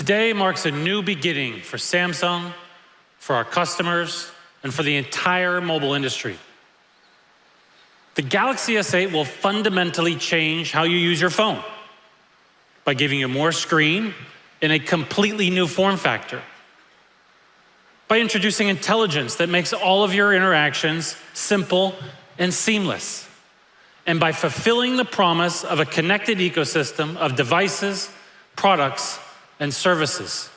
Today marks a new beginning for Samsung, for our customers, and for the entire mobile industry. The Galaxy S8 will fundamentally change how you use your phone by giving you more screen in a completely new form factor, by introducing intelligence that makes all of your interactions simple and seamless, and by fulfilling the promise of a connected ecosystem of devices, products, and services.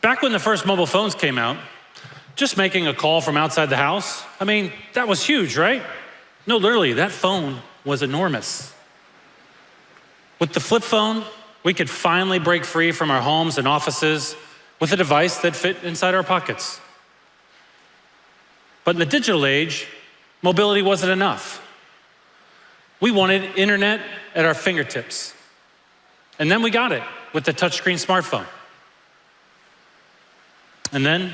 Back when the first mobile phones came out, just making a call from outside the house, that was huge, right? No, literally, that phone was enormous. With the flip phone, we could finally break free from our homes and offices with a device that fit inside our pockets. But in the digital age, mobility wasn't enough. We wanted internet at our fingertips. And then we got it with the touchscreen smartphone. And then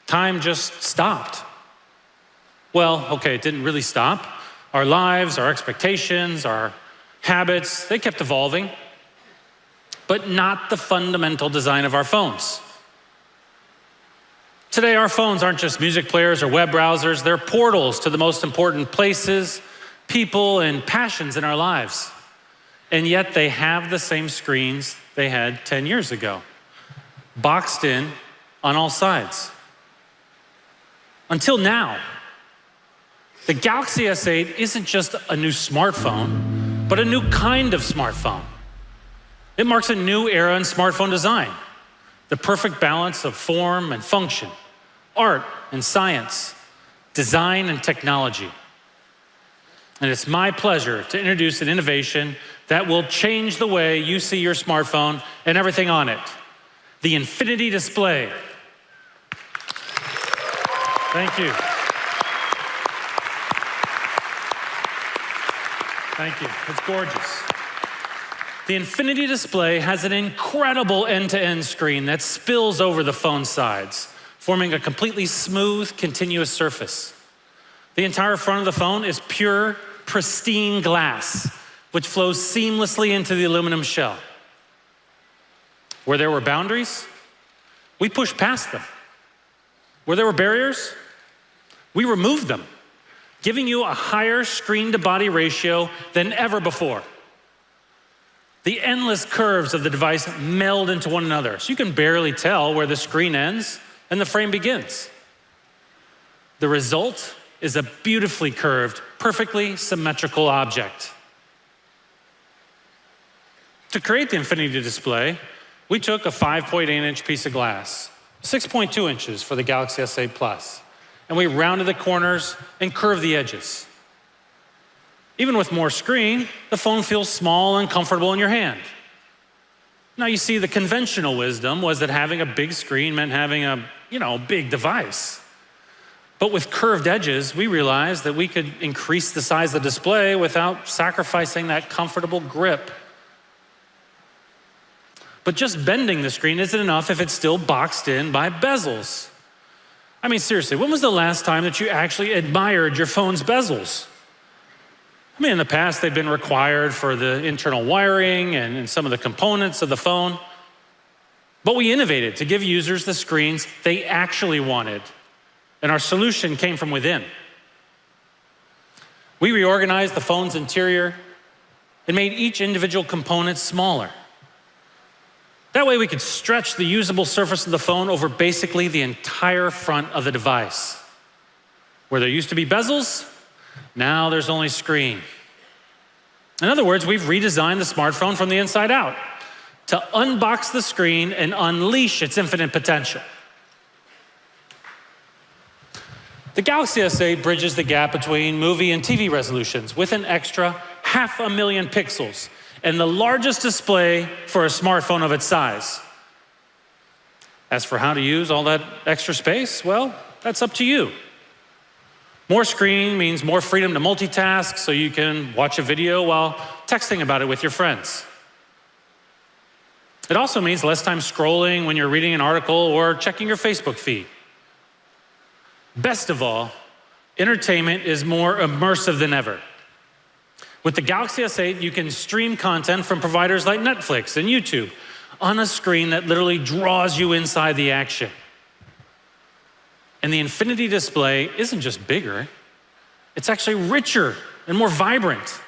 time just stopped. Well, okay, it didn't really stop. Our lives, our expectations, our habits, they kept evolving, but not the fundamental design of our phones. Today, our phones aren't just music players or web browsers, they're portals to the most important places, people, and passions in our lives. And yet they have the same screens they had 10 years ago, boxed in on all sides. Until now, the Galaxy S8 isn't just a new smartphone, but a new kind of smartphone. It marks a new era in smartphone design, the perfect balance of form and function, art and science, design and technology. And it's my pleasure to introduce an innovation that will change the way you see your smartphone and everything on it, the Infinity Display. Thank you. Thank you. It's gorgeous. The Infinity Display has an incredible end-to-end screen that spills over the phone sides, forming a completely smooth, continuous surface. The entire front of the phone is pure, pristine glass, which flows seamlessly into the aluminum shell. Where there were boundaries, we pushed past them. Where there were barriers, we removed them, giving you a higher screen-to-body ratio than ever before. The endless curves of the device meld into one another, so you can barely tell where the screen ends and the frame begins. The result is a beautifully curved, perfectly symmetrical object. To create the Infinity Display, we took a 5.8-inch piece of glass, 6.2 inches for the Galaxy S8 Plus, and we rounded the corners and curved the edges. Even with more screen, the phone feels small and comfortable in your hand. Now you see, the conventional wisdom was that having a big screen meant having a, big device. But with curved edges, we realized that we could increase the size of the display without sacrificing that comfortable grip. But just bending the screen isn't enough if it's still boxed in by bezels. Seriously, when was the last time that you actually admired your phone's bezels? In the past, they've been required for the internal wiring and some of the components of the phone. But we innovated to give users the screens they actually wanted, and our solution came from within. We reorganized the phone's interior and made each individual component smaller. That way we could stretch the usable surface of the phone over basically the entire front of the device. Where there used to be bezels, now there's only screen. In other words, we've redesigned the smartphone from the inside out to unbox the screen and unleash its infinite potential. The Galaxy S8 bridges the gap between movie and TV resolutions with an extra 500,000 pixels and the largest display for a smartphone of its size. As for how to use all that extra space, well, that's up to you. More screen means more freedom to multitask, so you can watch a video while texting about it with your friends. It also means less time scrolling when you're reading an article or checking your Facebook feed. Best of all, entertainment is more immersive than ever. With the Galaxy S8, you can stream content from providers like Netflix and YouTube on a screen that literally draws you inside the action. And the Infinity display isn't just bigger, it's actually richer and more vibrant.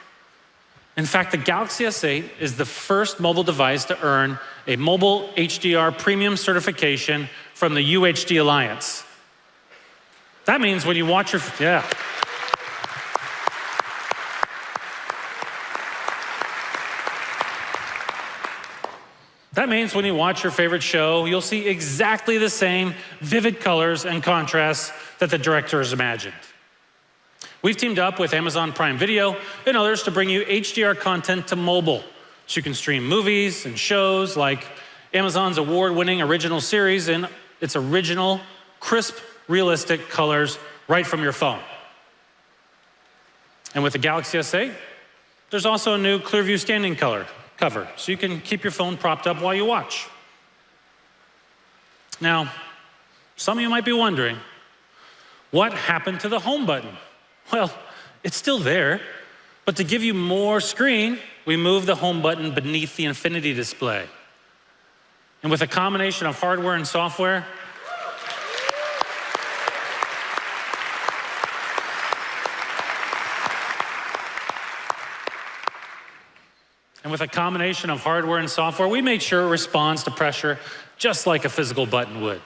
In fact, the Galaxy S8 is the first mobile device to earn a mobile HDR premium certification from the UHD Alliance. That means when you watch your, That means when you watch your favorite show, you'll see exactly the same vivid colors and contrasts that the director has imagined. We've teamed up with Amazon Prime Video and others to bring you HDR content to mobile, so you can stream movies and shows like Amazon's award-winning original series in its original, crisp, realistic colors right from your phone. And with the Galaxy S8, there's also a new Clearview standing cover, so you can keep your phone propped up while you watch. Now, some of you might be wondering, what happened to the home button? Well, it's still there, but to give you more screen, we moved the home button beneath the Infinity display. And with a combination of hardware and software, we made sure it responds to pressure just like a physical button would.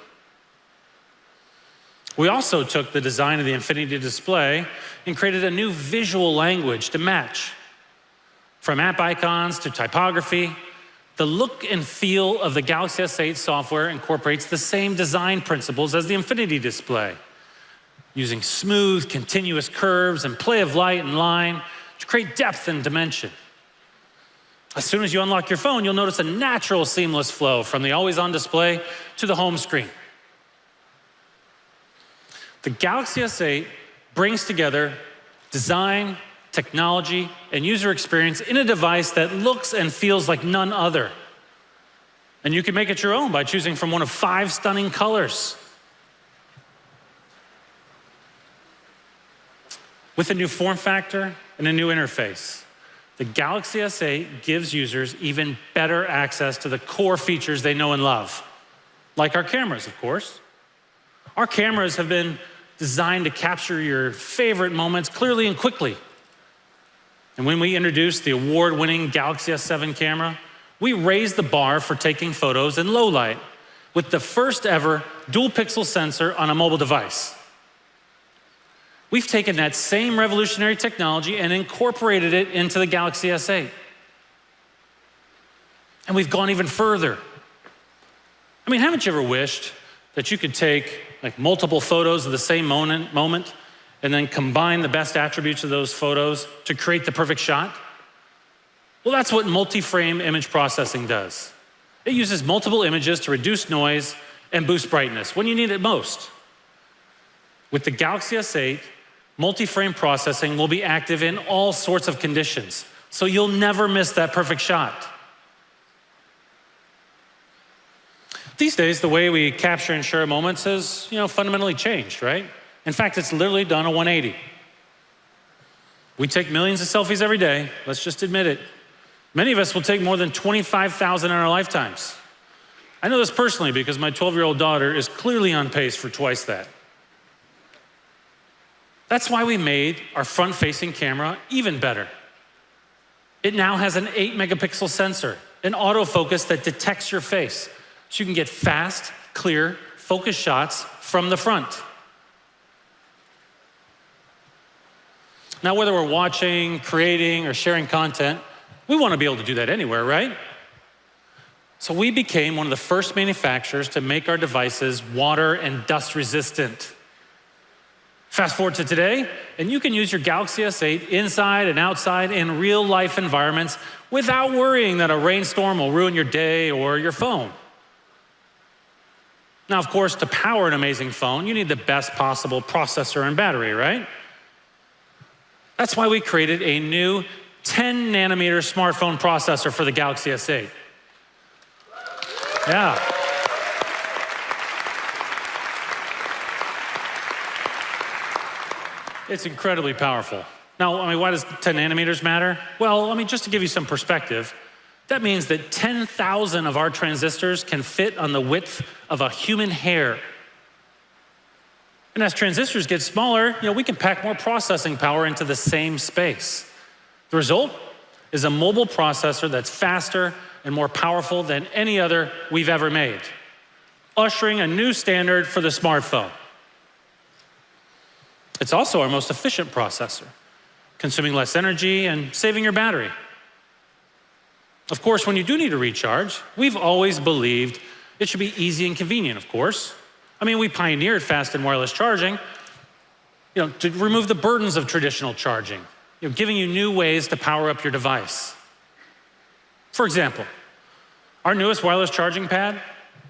We also took the design of the Infinity display and created a new visual language to match. From app icons to typography, the look and feel of the Galaxy S8 software incorporates the same design principles as the Infinity display, using smooth, continuous curves and play of light and line to create depth and dimension. As soon as you unlock your phone, you'll notice a natural, seamless flow from the always-on display to the home screen. The Galaxy S8 brings together design, technology, and user experience in a device that looks and feels like none other. And you can make it your own by choosing from one of 5 stunning colors. With a new form factor and a new interface, the Galaxy S8 gives users even better access to the core features they know and love, like our cameras, of course. Our cameras have been designed to capture your favorite moments clearly and quickly. And when we introduced the award-winning Galaxy S7 camera, we raised the bar for taking photos in low light with the first ever dual-pixel sensor on a mobile device. We've taken that same revolutionary technology and incorporated it into the Galaxy S8. And we've gone even further. I mean, haven't you ever wished that you could take multiple photos of the same moment and then combine the best attributes of those photos to create the perfect shot? Well, that's what multi-frame image processing does. It uses multiple images to reduce noise and boost brightness when you need it most. With the Galaxy S8, multi-frame processing will be active in all sorts of conditions, so you'll never miss that perfect shot. These days, the way we capture and share moments has, fundamentally changed, right? In fact, it's literally done a 180. We take millions of selfies every day, let's just admit it. Many of us will take more than 25,000 in our lifetimes. I know this personally because my 12-year-old daughter is clearly on pace for twice that. That's why we made our front-facing camera even better. It now has an 8-megapixel sensor, an autofocus that detects your face, so you can get fast, clear, focused shots from the front. Now, whether we're watching, creating, or sharing content, we want to be able to do that anywhere, right? So we became one of the first manufacturers to make our devices water and dust resistant. Fast forward to today, and you can use your Galaxy S8 inside and outside in real-life environments without worrying that a rainstorm will ruin your day or your phone. Now, of course, to power an amazing phone, you need the best possible processor and battery, right? That's why we created a new 10-nanometer smartphone processor for the Galaxy S8. Yeah. It's incredibly powerful. Now, why does 10 nanometers matter? Well, just to give you some perspective, that means that 10,000 of our transistors can fit on the width of a human hair. And as transistors get smaller, we can pack more processing power into the same space. The result is a mobile processor that's faster and more powerful than any other we've ever made, ushering a new standard for the smartphone. It's also our most efficient processor, consuming less energy and saving your battery. Of course, when you do need to recharge, we've always believed it should be easy and convenient, of course. We pioneered fast and wireless charging, to remove the burdens of traditional charging, giving you new ways to power up your device. For example, our newest wireless charging pad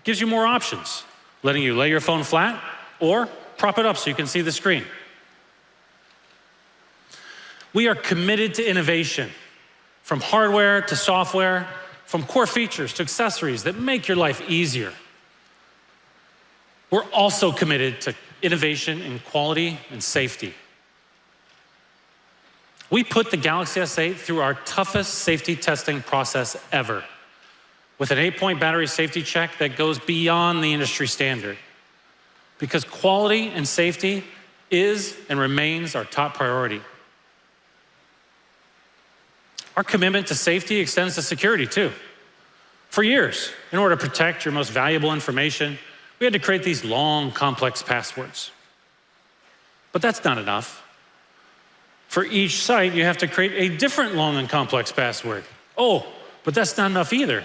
gives you more options, letting you lay your phone flat or prop it up so you can see the screen. We are committed to innovation, from hardware to software, from core features to accessories that make your life easier. We're also committed to innovation in quality and safety. We put the Galaxy S8 through our toughest safety testing process ever, with an 8-point battery safety check that goes beyond the industry standard, because quality and safety is and remains our top priority. Our commitment to safety extends to security too. For years, in order to protect your most valuable information, we had to create these long, complex passwords. But that's not enough. For each site, you have to create a different long and complex password. Oh, but that's not enough either.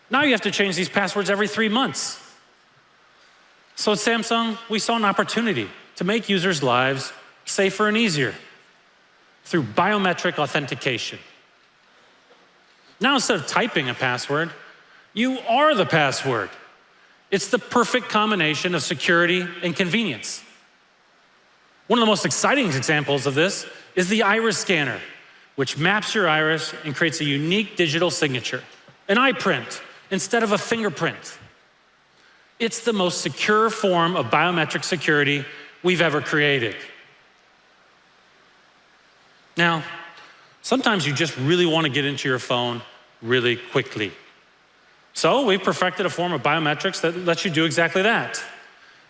Now you have to change these passwords every 3 months. So at Samsung, we saw an opportunity to make users' lives safer and easier through biometric authentication. Now, instead of typing a password, you are the password. It's the perfect combination of security and convenience. One of the most exciting examples of this is the iris scanner, which maps your iris and creates a unique digital signature, an iPrint instead of a fingerprint. It's the most secure form of biometric security we've ever created. Now, sometimes you just really want to get into your phone really quickly. So we've perfected a form of biometrics that lets you do exactly that.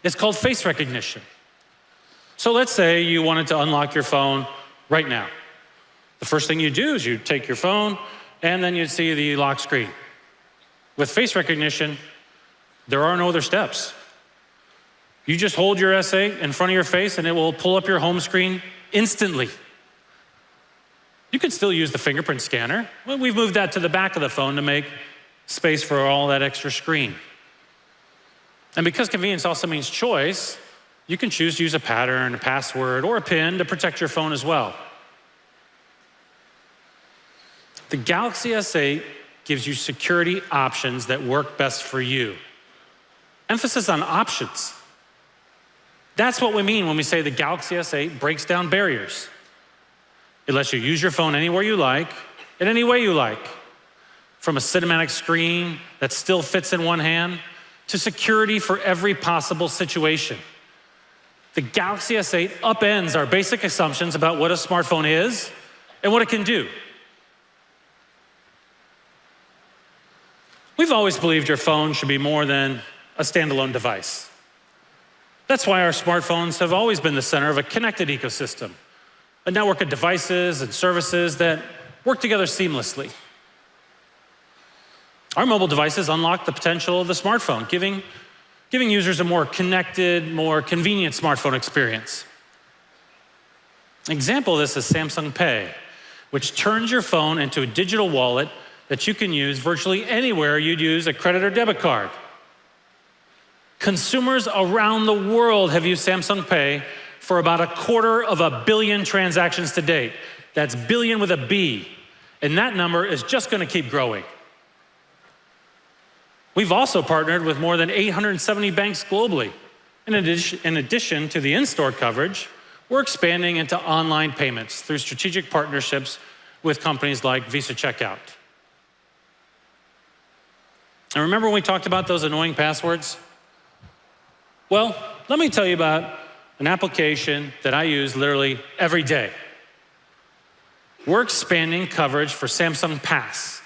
It's called face recognition. So let's say you wanted to unlock your phone right now. The first thing you do is you take your phone and then you see the lock screen. With face recognition, there are no other steps. You just hold your S8 in front of your face and it will pull up your home screen instantly. You can still use the fingerprint scanner. Well, we've moved that to the back of the phone to make space for all that extra screen. And because convenience also means choice, you can choose to use a pattern, a password, or a PIN to protect your phone as well. The Galaxy S8 gives you security options that work best for you. Emphasis on options. That's what we mean when we say the Galaxy S8 breaks down barriers. It lets you use your phone anywhere you like, in any way you like. From a cinematic screen that still fits in one hand, to security for every possible situation. The Galaxy S8 upends our basic assumptions about what a smartphone is and what it can do. We've always believed your phone should be more than a standalone device. That's why our smartphones have always been the center of a connected ecosystem, a network of devices and services that work together seamlessly. Our mobile devices unlock the potential of the smartphone, giving users a more connected, more convenient smartphone experience. An example of this is Samsung Pay, which turns your phone into a digital wallet that you can use virtually anywhere you'd use a credit or debit card. Consumers around the world have used Samsung Pay for about 250 million transactions to date. That's billion with a B, and that number is just going to keep growing. We've also partnered with more than 870 banks globally. In addition to the in-store coverage, we're expanding into online payments through strategic partnerships with companies like Visa Checkout. And remember when we talked about those annoying passwords? Well, let me tell you about an application that I use literally every day. we're expanding coverage for Samsung Pass,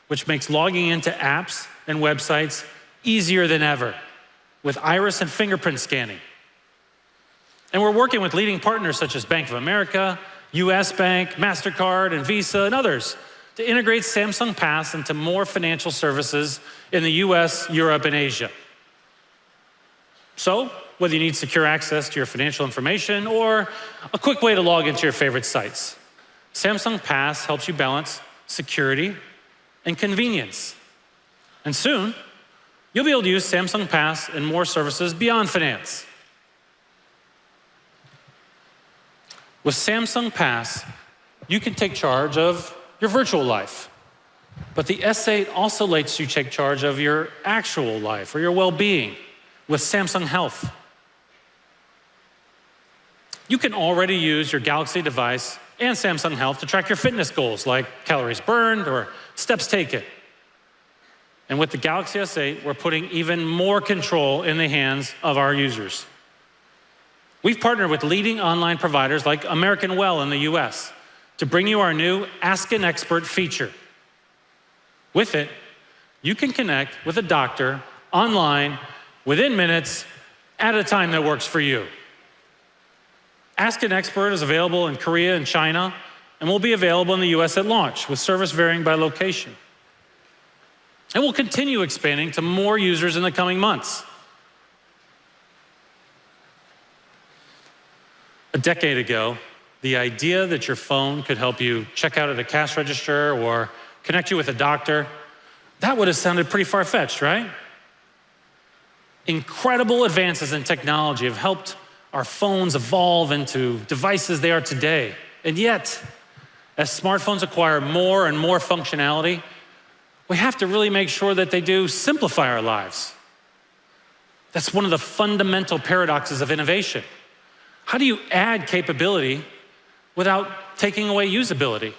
which makes logging into apps and websites easier than ever with iris and fingerprint scanning. And we're working with leading partners such as Bank of America, US Bank, MasterCard, and Visa, and others to integrate Samsung Pass into more financial services in the US, Europe, and Asia. So, whether you need secure access to your financial information or a quick way to log into your favorite sites, Samsung Pass helps you balance security and convenience. And soon, you'll be able to use Samsung Pass in more services beyond finance. With Samsung Pass, you can take charge of your virtual life. But the S8 also lets you take charge of your actual life or your well-being with Samsung Health. You can already use your Galaxy device and Samsung Health to track your fitness goals like calories burned or steps taken. And with the Galaxy S8, we're putting even more control in the hands of our users. We've partnered with leading online providers like American Well in the US to bring you our new Ask an Expert feature. With it, you can connect with a doctor online within minutes at a time that works for you. Ask an Expert is available in Korea and China and will be available in the US at launch, with service varying by location. And we'll continue expanding to more users in the coming months. A decade ago, the idea that your phone could help you check out at a cash register or connect you with a doctor, that would have sounded pretty far-fetched, right? Incredible advances in technology have helped our phones evolve into devices they are today. And yet, as smartphones acquire more and more functionality, we have to really make sure that they do simplify our lives. That's one of the fundamental paradoxes of innovation. How do you add capability without taking away usability?